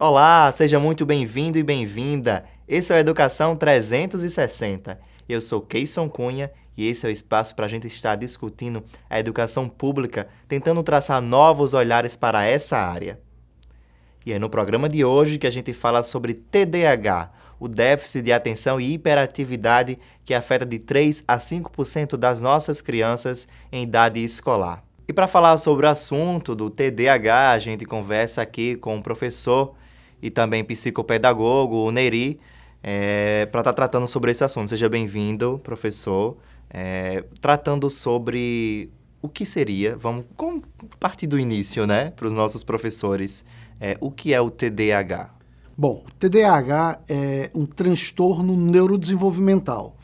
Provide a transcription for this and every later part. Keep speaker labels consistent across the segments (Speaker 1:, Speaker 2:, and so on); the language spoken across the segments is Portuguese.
Speaker 1: Olá, seja muito bem-vindo e bem-vinda. Esse é o Educação 360. Eu sou Keison Cunha e esse é o espaço para a gente estar discutindo a educação pública, tentando traçar novos olhares para essa área. E é no programa de hoje que a gente fala sobre TDAH, o déficit de atenção e hiperatividade que afeta de 3 a 5% das nossas crianças em idade escolar. E para falar sobre o assunto do TDAH, a gente conversa aqui com o professor e também psicopedagogo, o Neri, para estar tratando sobre esse assunto. Seja bem-vindo, professor. Tratando sobre o que seria, vamos partir do início, né, para os nossos professores. O que é o TDAH?
Speaker 2: Bom, o TDAH é um transtorno neurodesenvolvimental.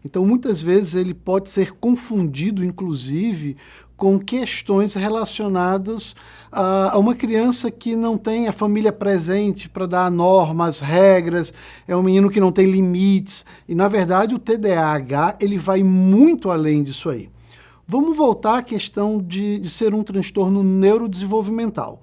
Speaker 2: Então, muitas vezes ele pode ser confundido, inclusive, com questões relacionadas a uma criança que não tem a família presente para dar normas, regras, é um menino que não tem limites. E, na verdade, o TDAH ele vai muito além disso aí. Vamos voltar à questão de ser um transtorno neurodesenvolvimental.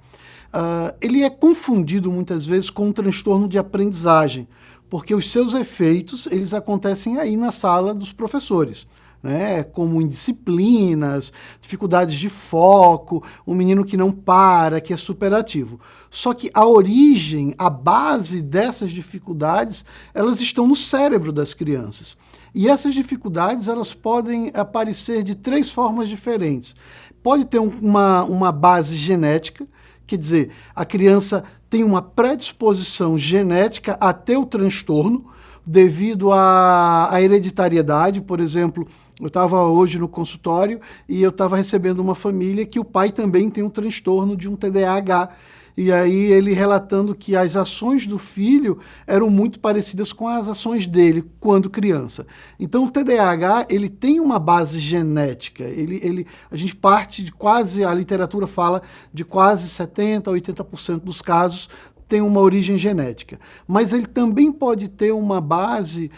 Speaker 2: Ele é confundido muitas vezes com um transtorno de aprendizagem, porque os seus efeitos eles acontecem aí na sala dos professores, né? Como indisciplinas, dificuldades de foco, um menino que não para, que é superativo. Só que a origem, a base dessas dificuldades, elas estão no cérebro das crianças. E essas dificuldades elas podem aparecer de 3 formas diferentes. Pode ter uma base genética, quer dizer, a criança tem uma predisposição genética a ter o transtorno devido à hereditariedade. Por exemplo, eu estava hoje no consultório e eu estava recebendo uma família que o pai também tem um transtorno de um TDAH. E aí ele relatando que as ações do filho eram muito parecidas com as ações dele quando criança. Então o TDAH ele tem uma base genética, a gente parte de quase, a literatura fala de quase 70% a 80% dos casos tem uma origem genética. Mas ele também pode ter uma base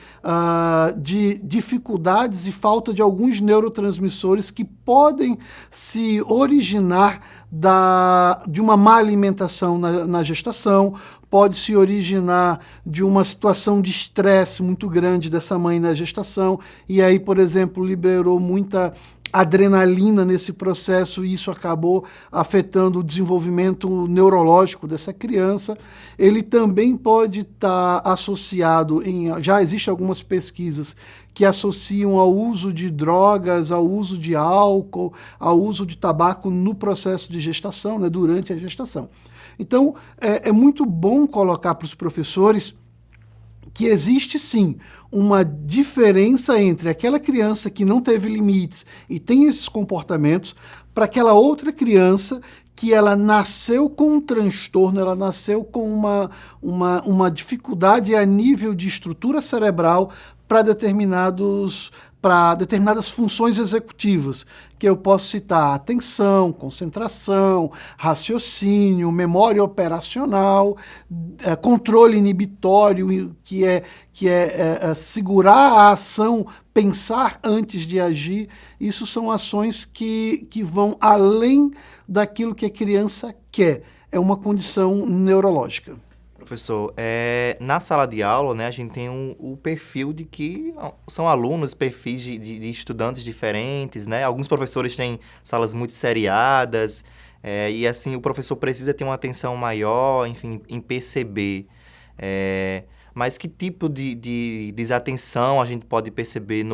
Speaker 2: de dificuldades e falta de alguns neurotransmissores que podem se originar de uma má alimentação na gestação, pode se originar de uma situação de estresse muito grande dessa mãe na gestação, e aí, por exemplo, liberou muita adrenalina nesse processo e isso acabou afetando o desenvolvimento neurológico dessa criança. Ele também pode estar associado, já existem algumas pesquisas que associam ao uso de drogas, ao uso de álcool, ao uso de tabaco no processo de gestação, né, durante a gestação. Então, é muito bom colocar para os professores que existe sim uma diferença entre aquela criança que não teve limites e tem esses comportamentos para aquela outra criança que ela nasceu com um transtorno, ela nasceu com uma dificuldade a nível de estrutura cerebral para determinadas funções executivas, que eu posso citar atenção, concentração, raciocínio, memória operacional, controle inibitório, que é segurar a ação, pensar antes de agir. Isso são ações que vão além daquilo que a criança quer. É uma condição neurológica.
Speaker 1: Professor, na sala de aula, né, a gente tem o perfil de que são alunos, perfis de estudantes diferentes, né? Alguns professores têm salas muito seriadas, e assim o professor precisa ter uma atenção maior, enfim, em perceber. Mas que tipo de desatenção a gente pode perceber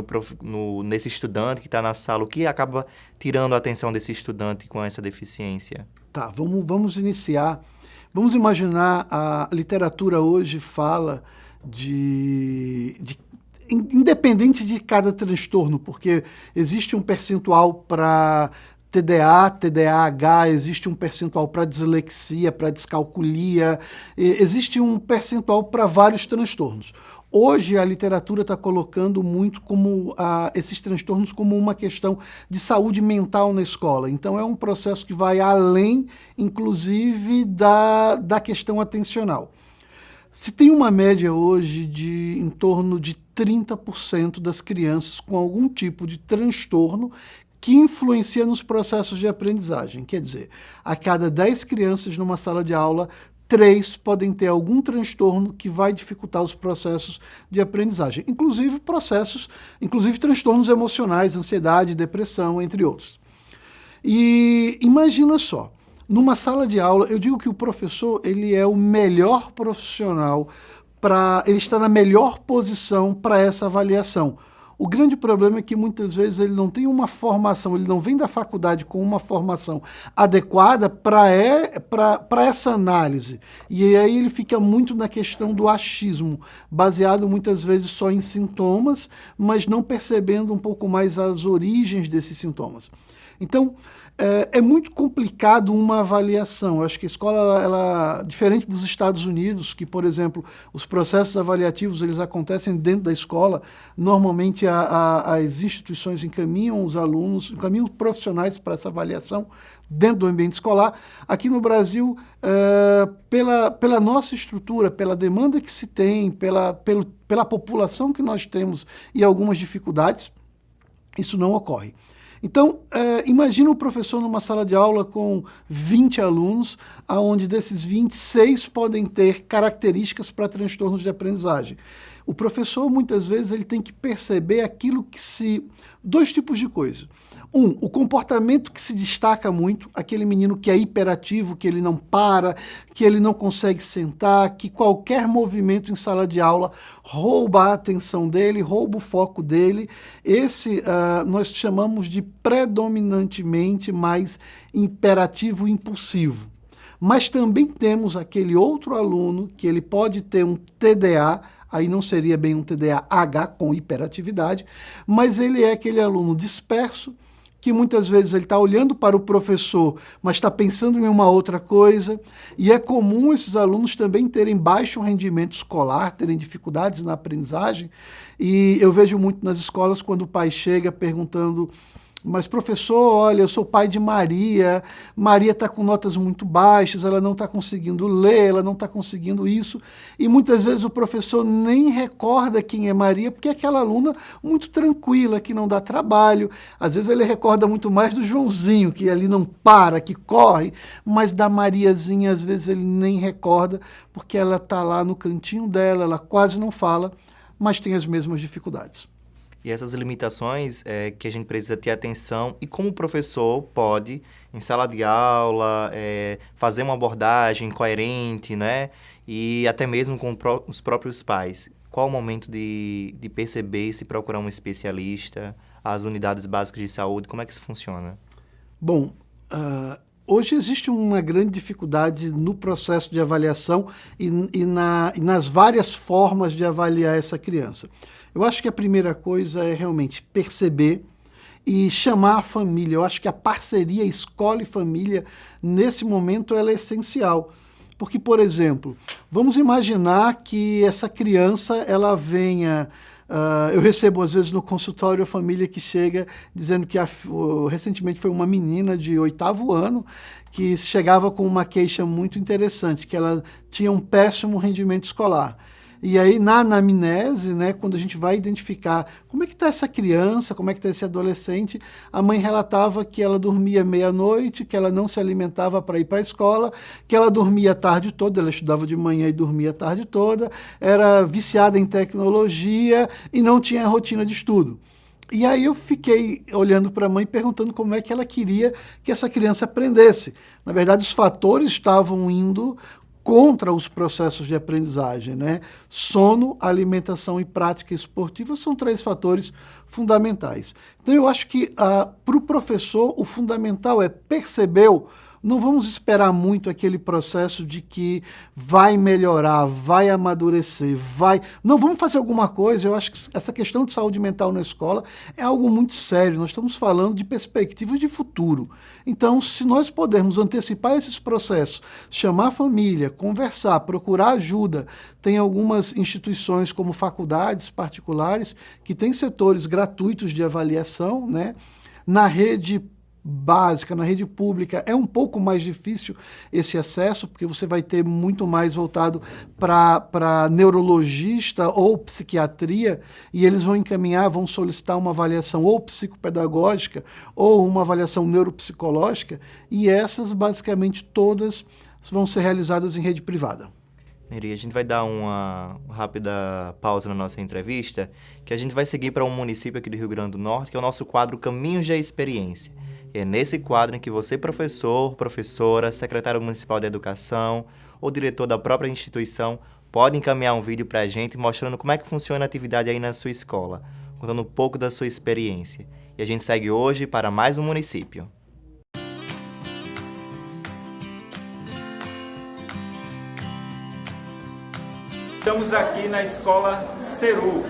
Speaker 1: nesse estudante que está na sala? O que acaba tirando a atenção desse estudante com essa deficiência?
Speaker 2: Tá, vamos iniciar. Vamos imaginar, a literatura hoje fala independente de cada transtorno, porque existe um percentual para TDA, TDAH, existe um percentual para dislexia, para descalculia, existe um percentual para vários transtornos. Hoje a literatura está colocando muito como esses transtornos como uma questão de saúde mental na escola. Então é um processo que vai além, inclusive, da questão atencional. Se tem uma média hoje de em torno de 30% das crianças com algum tipo de transtorno que influencia nos processos de aprendizagem. Quer dizer, a cada 10 crianças numa sala de aula, 3 podem ter algum transtorno que vai dificultar os processos de aprendizagem, inclusive transtornos emocionais, ansiedade, depressão, entre outros. E imagina só, numa sala de aula, eu digo que o professor ele é o melhor profissional, ele está na melhor posição para essa avaliação. O grande problema é que muitas vezes ele não tem uma formação, ele não vem da faculdade com uma formação adequada para essa análise. E aí ele fica muito na questão do achismo, baseado muitas vezes só em sintomas, mas não percebendo um pouco mais as origens desses sintomas. Então, é muito complicado uma avaliação. Eu acho que a escola, ela, diferente dos Estados Unidos, que, por exemplo, os processos avaliativos eles acontecem dentro da escola, normalmente as instituições encaminham os alunos, encaminham profissionais para essa avaliação dentro do ambiente escolar. Aqui no Brasil, pela nossa estrutura, pela demanda que se tem, pela população que nós temos e algumas dificuldades, isso não ocorre. Então, imagina o professor numa sala de aula com 20 alunos, onde desses 20, 6 podem ter características para transtornos de aprendizagem. O professor, muitas vezes, ele tem que perceber aquilo dois tipos de coisa. O comportamento que se destaca muito, aquele menino que é hiperativo, que ele não para, que ele não consegue sentar, que qualquer movimento em sala de aula rouba a atenção dele, rouba o foco dele. Esse nós chamamos de predominantemente mais imperativo e impulsivo. Mas também temos aquele outro aluno que ele pode ter um TDA, aí não seria bem um TDAH com hiperatividade, mas ele é aquele aluno disperso, que muitas vezes ele está olhando para o professor, mas está pensando em uma outra coisa, e é comum esses alunos também terem baixo rendimento escolar, terem dificuldades na aprendizagem, e eu vejo muito nas escolas quando o pai chega perguntando: mas professor, olha, eu sou pai de Maria está com notas muito baixas, ela não está conseguindo ler, ela não está conseguindo isso, e muitas vezes o professor nem recorda quem é Maria, porque é aquela aluna muito tranquila, que não dá trabalho. Às vezes ele recorda muito mais do Joãozinho, que ali não para, que corre, mas da Mariazinha às vezes ele nem recorda, porque ela está lá no cantinho dela, ela quase não fala, mas tem as mesmas dificuldades.
Speaker 1: E essas limitações que a gente precisa ter atenção, e como o professor pode, em sala de aula, fazer uma abordagem coerente, né? E até mesmo com os próprios pais. Qual o momento de perceber, se procurar um especialista, as unidades básicas de saúde, como é que isso funciona?
Speaker 2: Bom, hoje existe uma grande dificuldade no processo de avaliação e nas várias formas de avaliar essa criança. Eu acho que a primeira coisa é realmente perceber e chamar a família. Eu acho que a parceria escola e família, nesse momento, ela é essencial. Porque, por exemplo, vamos imaginar que essa criança ela venha... eu recebo, às vezes, no consultório a família que chega dizendo que recentemente foi uma menina de 8º ano que chegava com uma queixa muito interessante, que ela tinha um péssimo rendimento escolar. E aí, na anamnese, né, quando a gente vai identificar como é que está essa criança, como é que está esse adolescente, a mãe relatava que ela dormia meia-noite, que ela não se alimentava para ir para a escola, que ela dormia a tarde toda, ela estudava de manhã e dormia a tarde toda, era viciada em tecnologia e não tinha rotina de estudo. E aí eu fiquei olhando para a mãe perguntando como é que ela queria que essa criança aprendesse. Na verdade, os fatores estavam indo contra os processos de aprendizagem, né? Sono, alimentação e prática esportiva são 3 fatores fundamentais. Então, eu acho que para o professor, o fundamental é percebeu. Não vamos esperar muito aquele processo de que vai melhorar, vai amadurecer, vai... Não, vamos fazer alguma coisa. Eu acho que essa questão de saúde mental na escola é algo muito sério. Nós estamos falando de perspectivas de futuro. Então, se nós pudermos antecipar esses processos, chamar a família, conversar, procurar ajuda, tem algumas instituições como faculdades particulares que têm setores gratuitos de avaliação, né? Na rede básica, na rede pública, é um pouco mais difícil esse acesso, porque você vai ter muito mais voltado para neurologista ou psiquiatria, e eles vão encaminhar, vão solicitar uma avaliação ou psicopedagógica ou uma avaliação neuropsicológica, e essas, basicamente, todas vão ser realizadas em rede privada.
Speaker 1: Neri, a gente vai dar uma rápida pausa na nossa entrevista, que a gente vai seguir para um município aqui do Rio Grande do Norte, que é o nosso quadro Caminhos da Experiência. E é nesse quadro em que você, professor, professora, secretário municipal de educação ou diretor da própria instituição, pode encaminhar um vídeo para a gente mostrando como é que funciona a atividade aí na sua escola, contando um pouco da sua experiência. E a gente segue hoje para mais um município.
Speaker 3: Estamos aqui na escola Ceru,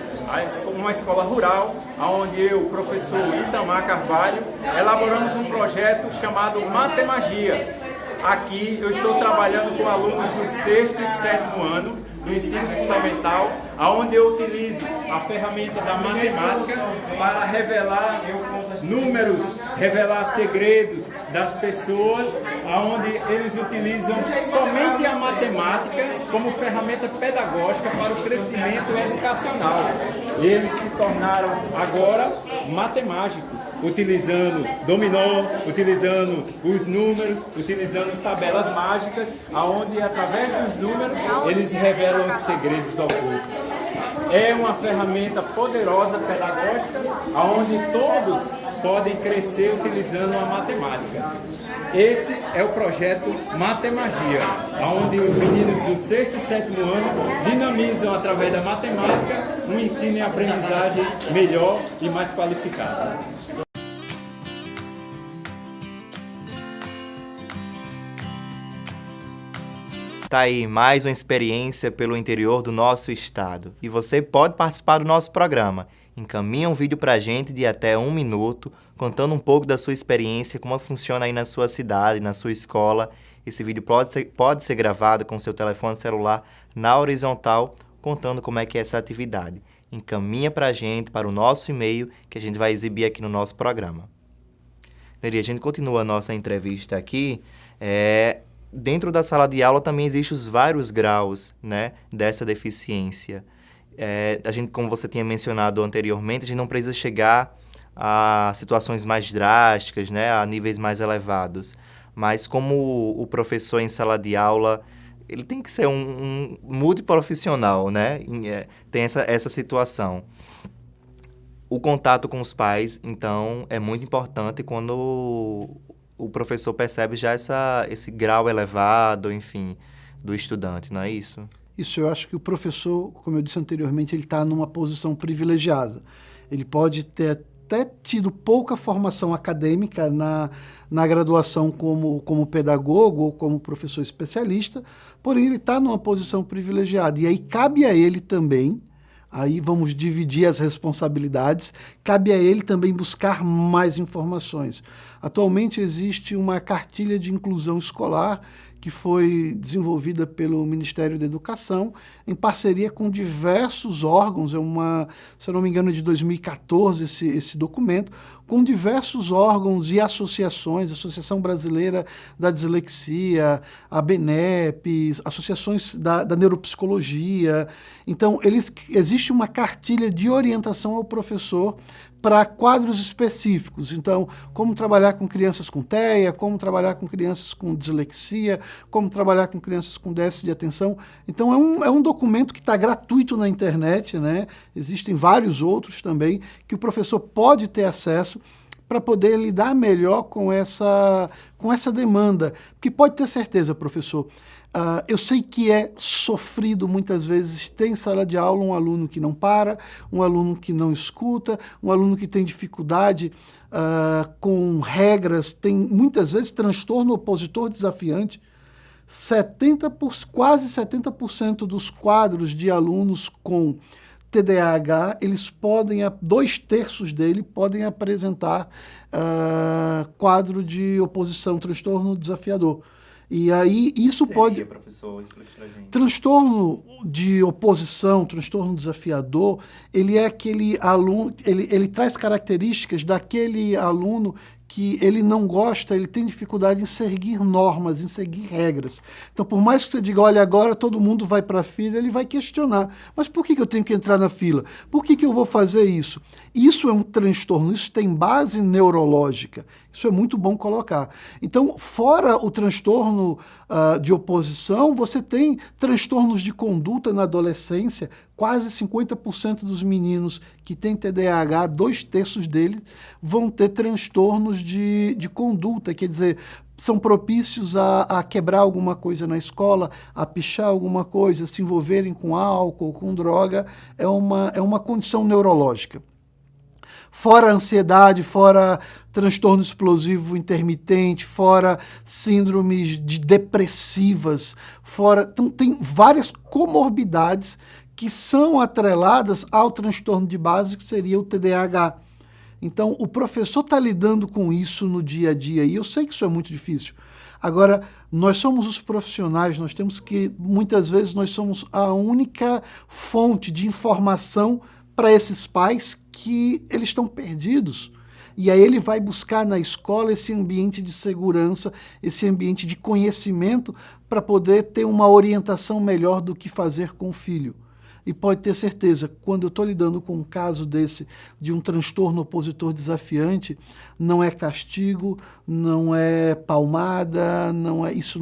Speaker 3: uma escola rural, onde eu, professor Itamar Carvalho, elaboramos um projeto chamado Matemagia. Aqui eu estou trabalhando com alunos do 6º e 7º ano do ensino fundamental, onde eu utilizo a ferramenta da matemática para revelar números, revelar segredos das pessoas, onde eles utilizam somente a matemática como ferramenta pedagógica para o crescimento educacional. Eles se tornaram agora matemáticos, utilizando dominó, utilizando os números, utilizando tabelas mágicas, onde através dos números eles revelam os segredos ocultos. É uma ferramenta poderosa pedagógica, onde todos podem crescer utilizando a matemática. Esse é o projeto Matemagia, onde os meninos do 6º e 7º ano dinamizam através da matemática um ensino e aprendizagem melhor e mais qualificado.
Speaker 1: Tá aí mais uma experiência pelo interior do nosso estado. E você pode participar do nosso programa. Encaminha um vídeo pra gente de até 1 minuto, contando um pouco da sua experiência, como funciona aí na sua cidade, na sua escola. Esse vídeo pode ser gravado com seu telefone celular na horizontal, contando como é que é essa atividade. Encaminha pra gente, para o nosso e-mail, que a gente vai exibir aqui no nosso programa. Neri, a gente continua a nossa entrevista aqui. Dentro da sala de aula também existem os vários graus, né, dessa deficiência. A gente, como você tinha mencionado anteriormente, a gente não precisa chegar a situações mais drásticas, né, a níveis mais elevados. Mas como o professor em sala de aula, ele tem que ser um multiprofissional, né? Tem essa situação. O contato com os pais, então, é muito importante quando o professor percebe já esse grau elevado, enfim, do estudante, não é isso?
Speaker 2: Isso, eu acho que o professor, como eu disse anteriormente, ele está numa posição privilegiada. Ele pode ter até tido pouca formação acadêmica na graduação como pedagogo ou como professor especialista, porém ele está numa posição privilegiada. E aí cabe a ele também, aí vamos dividir as responsabilidades, cabe a ele também buscar mais informações. Atualmente existe uma cartilha de inclusão escolar que foi desenvolvida pelo Ministério da Educação em parceria com diversos órgãos, se eu não me engano, é de 2014 esse documento, com diversos órgãos e associações, Associação Brasileira da Dislexia, a BNEP, associações da neuropsicologia. Então, existe uma cartilha de orientação ao professor para quadros específicos. Então, como trabalhar com crianças com TEA, como trabalhar com crianças com dislexia, como trabalhar com crianças com déficit de atenção. Então, é um documento que está gratuito na internet, né? Existem vários outros também, que o professor pode ter acesso para poder lidar melhor com essa demanda. Porque pode ter certeza, professor, eu sei que é sofrido muitas vezes, tem em sala de aula um aluno que não para, um aluno que não escuta, um aluno que tem dificuldade com regras, tem muitas vezes transtorno opositor desafiante. Quase 70% dos quadros de alunos com TDAH, eles podem, 2/3 dele podem apresentar quadro de oposição, transtorno desafiador. E aí isso pode...
Speaker 1: Professor, explique pra gente.
Speaker 2: Transtorno de oposição, transtorno desafiador, ele é aquele aluno, ele traz características daquele aluno que ele não gosta, ele tem dificuldade em seguir normas, em seguir regras. Então, por mais que você diga, olha, agora todo mundo vai para a fila, ele vai questionar. Mas por que eu tenho que entrar na fila? Por que eu vou fazer isso? Isso é um transtorno, isso tem base neurológica. Isso é muito bom colocar. Então, fora o transtorno de oposição, você tem transtornos de conduta na adolescência. Quase 50% dos meninos que têm TDAH, 2/3 deles, vão ter transtornos de conduta, quer dizer, são propícios a quebrar alguma coisa na escola, a pichar alguma coisa, se envolverem com álcool, com droga, é uma condição neurológica. Fora a ansiedade, fora transtorno explosivo intermitente, fora síndromes depressivas, então tem várias comorbidades que são atreladas ao transtorno de base, que seria o TDAH. Então, o professor está lidando com isso no dia a dia, e eu sei que isso é muito difícil. Agora, nós somos os profissionais, nós temos que, muitas vezes, nós somos a única fonte de informação para esses pais que eles estão perdidos. E aí ele vai buscar na escola esse ambiente de segurança, esse ambiente de conhecimento, para poder ter uma orientação melhor do que fazer com o filho. E pode ter certeza, quando eu estou lidando com um caso desse, de um transtorno opositor desafiante, não é castigo, não é palmada, isso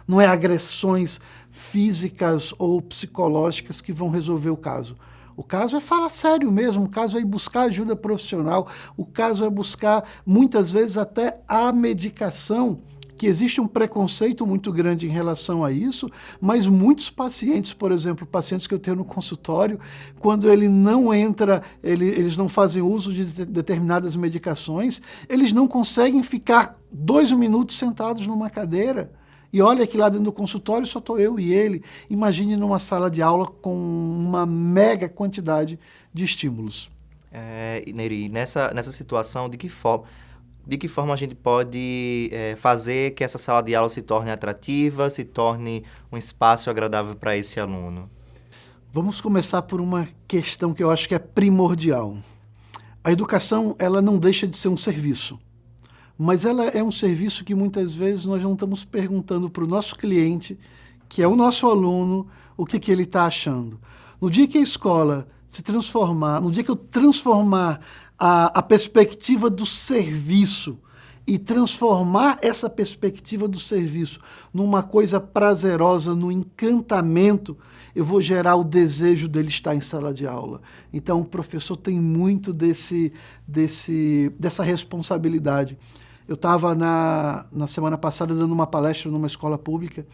Speaker 2: não é agressões físicas ou psicológicas que vão resolver o caso. O caso é falar sério mesmo, o caso é ir buscar ajuda profissional, o caso é buscar, muitas vezes, até a medicação, que existe um preconceito muito grande em relação a isso, mas muitos pacientes, por exemplo, pacientes que eu tenho no consultório, quando ele não entra, eles não fazem uso de determinadas medicações, eles não conseguem ficar 2 minutos sentados numa cadeira. E olha que lá dentro do consultório só estou eu e ele. Imagine numa sala de aula com uma mega quantidade de estímulos.
Speaker 1: Neri, nessa situação, de que forma a gente pode fazer que essa sala de aula se torne atrativa, se torne um espaço agradável para esse aluno?
Speaker 2: Vamos começar por uma questão que eu acho que é primordial. A educação, ela não deixa de ser um serviço. Mas ela é um serviço que muitas vezes nós não estamos perguntando para o nosso cliente, que é o nosso aluno, o que ele está achando. No dia que a escola se transformar, no dia que eu transformar a perspectiva do serviço e transformar essa perspectiva do serviço numa coisa prazerosa, no encantamento, eu vou gerar o desejo dele estar em sala de aula. Então, o professor tem muito dessa responsabilidade. Eu estava na semana passada dando uma palestra numa escola pública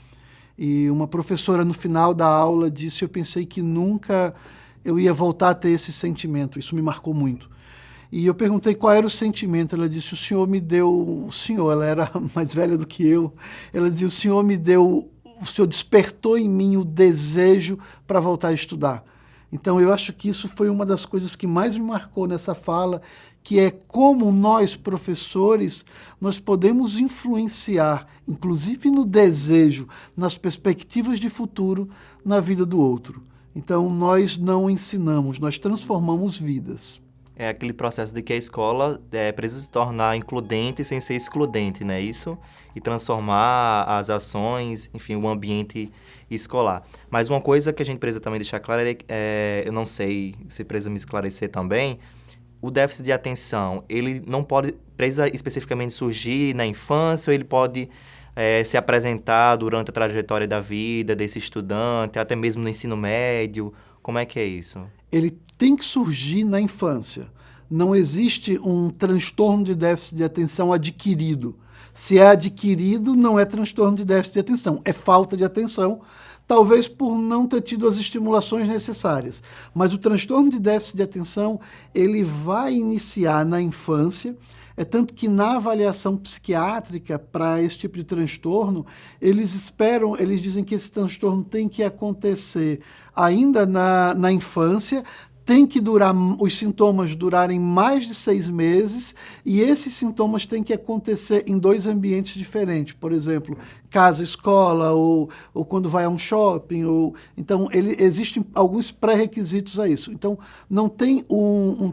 Speaker 2: e uma professora, no final da aula, disse: eu pensei que nunca eu ia voltar a ter esse sentimento. Isso me marcou muito. E eu perguntei qual era o sentimento. Ela disse: o senhor, ela era mais velha do que eu, ela dizia: o senhor despertou em mim o desejo para voltar a estudar. Então, eu acho que isso foi uma das coisas que mais me marcou nessa fala, que é como nós, professores, nós podemos influenciar, inclusive no desejo, nas perspectivas de futuro, na vida do outro. Então, nós não ensinamos, nós transformamos vidas.
Speaker 1: É aquele processo de que a escola precisa se tornar includente sem ser excludente, não é isso? E transformar as ações, enfim, o ambiente escolar. Mas uma coisa que a gente precisa também deixar clara eu não sei, você precisa me esclarecer também, o déficit de atenção, ele não precisa especificamente surgir na infância, ou ele pode se apresentar durante a trajetória da vida desse estudante, até mesmo no ensino médio? Como é que é isso?
Speaker 2: Ele tem que surgir na infância. Não existe um transtorno de déficit de atenção adquirido. Se é adquirido, não é transtorno de déficit de atenção, é falta de atenção, talvez por não ter tido as estimulações necessárias. Mas o transtorno de déficit de atenção, ele vai iniciar na infância. É tanto que na avaliação psiquiátrica para esse tipo de transtorno, eles dizem que esse transtorno tem que acontecer ainda na infância, tem que os sintomas durarem mais de 6 meses, e esses sintomas têm que acontecer em 2 ambientes diferentes, por exemplo, casa, escola, ou quando vai a um shopping. Então, existem alguns pré-requisitos a isso. Então, não tem um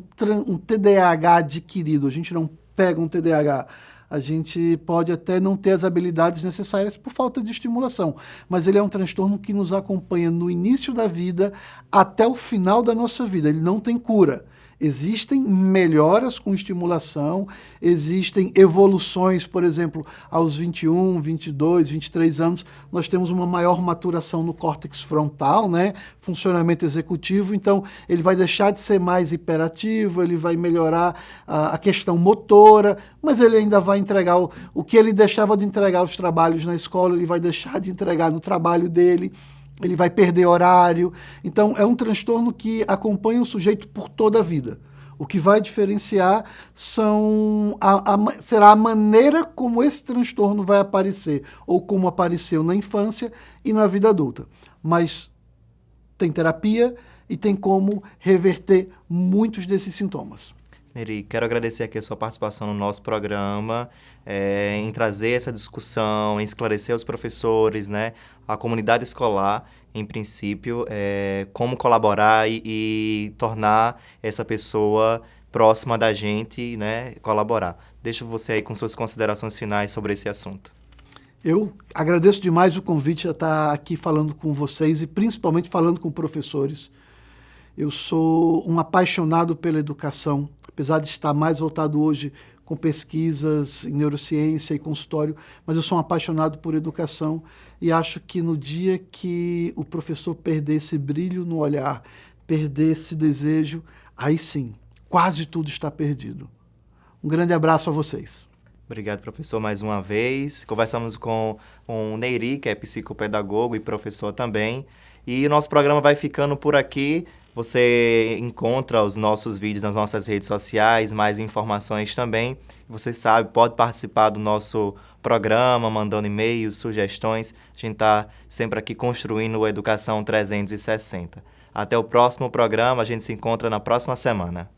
Speaker 2: TDAH adquirido, a gente não pega um TDAH. A gente pode até não ter as habilidades necessárias por falta de estimulação, mas ele é um transtorno que nos acompanha no início da vida até o final da nossa vida. Ele não tem cura. Existem melhoras com estimulação, existem evoluções, por exemplo, aos 21, 22, 23 anos, nós temos uma maior maturação no córtex frontal, né? Funcionamento executivo, então ele vai deixar de ser mais hiperativo, ele vai melhorar a questão motora, mas ele ainda vai entregar o que ele deixava de entregar os trabalhos na escola, ele vai deixar de entregar no trabalho dele. Ele vai perder horário. Então, é um transtorno que acompanha o sujeito por toda a vida. O que vai diferenciar será a maneira como esse transtorno vai aparecer, ou como apareceu na infância e na vida adulta. Mas tem terapia e tem como reverter muitos desses sintomas.
Speaker 1: Neri, quero agradecer aqui a sua participação no nosso programa, em trazer essa discussão, em esclarecer os professores, né, a comunidade escolar, em princípio, como colaborar e tornar essa pessoa próxima da gente, né, colaborar. Deixo você aí com suas considerações finais sobre esse assunto.
Speaker 2: Eu agradeço demais o convite a estar aqui falando com vocês e principalmente falando com professores. Eu sou um apaixonado pela educação, apesar de estar mais voltado hoje com pesquisas em neurociência e consultório, mas eu sou um apaixonado por educação e acho que no dia que o professor perder esse brilho no olhar, perder esse desejo, aí sim, quase tudo está perdido. Um grande abraço a vocês.
Speaker 1: Obrigado, professor, mais uma vez. Conversamos com o Neri, que é psicopedagogo e professor também. E o nosso programa vai ficando por aqui. Você encontra os nossos vídeos nas nossas redes sociais, mais informações também. Você sabe, pode participar do nosso programa, mandando e-mails, sugestões. A gente está sempre aqui construindo o Educação 360. Até o próximo programa, a gente se encontra na próxima semana.